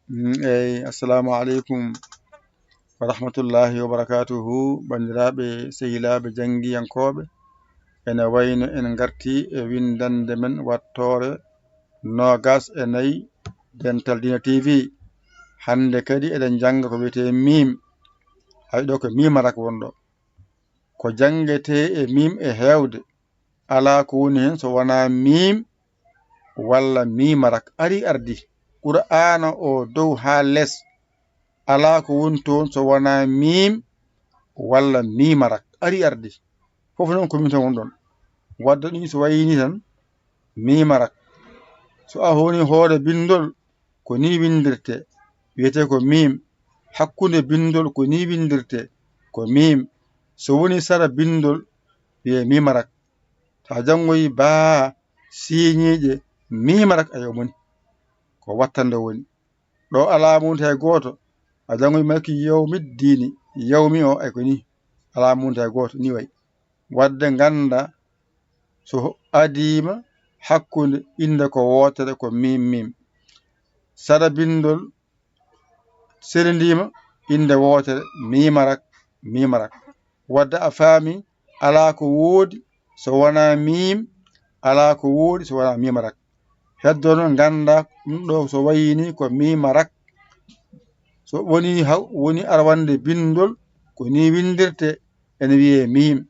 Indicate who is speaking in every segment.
Speaker 1: assalamu alaikum wa rahmatullahi wa barakatuhu. Bandiraɓe sehilaɓe jangiyankoɓe, ene wayno en garti e windande men wattore 24 Dental Dina TV. Hande kadi eɗen janga ko wiyete mim. Hayɗo ko mimarak wonɗo, ko jangete e mim e hewde, ala ko woni hen so wona mim walla mimarak. Ari ardi Qur'ana o dow ha less, ala ko woni toon so wona mim walla mimarak. Ari ardi fof noon ko min tan woni ɗon. Wadde ɗum so wayini tan mimarak. So a honi hoore bindol ko ni windirte, wiyete ko mim. Hakkunde bindol ko ni windirte, ko mim. So woni sara bindol wiye mimarak. Ta jangoyi ba siñiije mimarak a yomoni ko wattande woni ɗo. Alamunde hay goto. A jangoyi makki yawmiddini, yawmi o ay ko ni alamunde hay goto ni way. Wadde ganda so adima hakkunde inde ko wotere ko mim. Sara bindol selindima inde wotere mimarak. Wadde a faami ala ko woodi so wona mim, ala ko woodi so wona mimarak. Heddo noon ganda ɗum ɗo so wayini ko mimarak. So woni arwande bindol ko ni windirte ene wiye mim.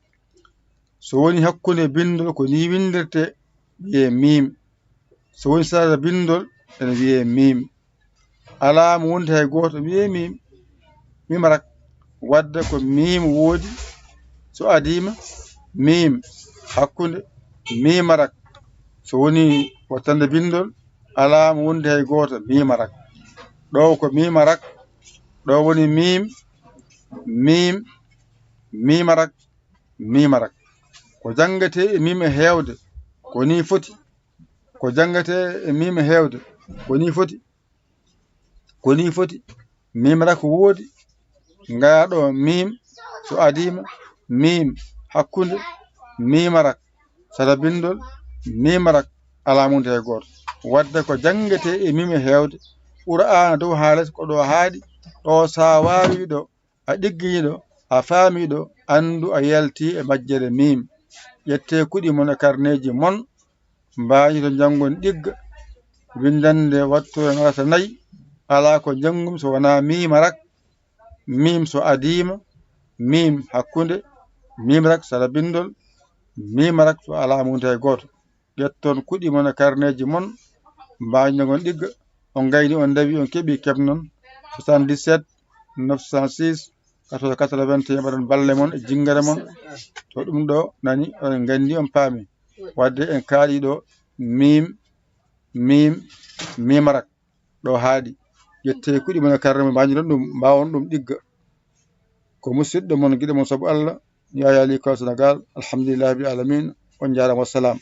Speaker 1: So woni hakkunde bindol ko ni windirte wiye mim. So woni sara bindol ene wiye mim. Ala mo wonde hay goto wiye mim, mimarak. Wadde ko mim woodi so adima mim, hakkunde mimarak. So woni wattande bindol ala mo wonde hay goto mimarak. Ɗo ko mimarak, ɗo woni mim, mimarak. Ko jangate e mim e hewde ko ni foti. Ko jangate e mim e hewde ko ni foti. Mimarak woodi ngaɗo mim so adima mim, hakkunde mimarak. Sara bindol mimarak, ala munde hay goto. Wadde ko jangate e mim e hewde Qur'ana dow ha less ko ɗo haaɗi. Ɗo sa wawi ɗo, a ɗiggiɗo, a faamiɗo, andu a yalti e majjere mim. Ƴette kuɗi mon e karneji mon, mbañi to jangon ɗigga windande wattore ngarata 4. Ala ko jangum so wona mimarak. Mim so adima, mim hakkunde, mimarak sara bindol, mimarak so ala munde hay goto. Ƴetton kuɗi mon e karneji mon, mbañi jangon ɗigga. On gayni on dawi on keeɓi kebnon 77 906 14 81 mbaɗon balle mon e jingare mon. To ɗum ɗo nani on gandi on paami. Wadde en kaali ɗo mimarak ɗo haaɗi. Ƴette kuɗi mon e karne mon mbañi ɗon ɗum mbawon ɗum ɗigga. Ko musidɗo mon giɗo mon sabu Allah, Yaya Ali Kow Sénégal. Alhamdulillahi rabbil alamin. On jarama, wassalam.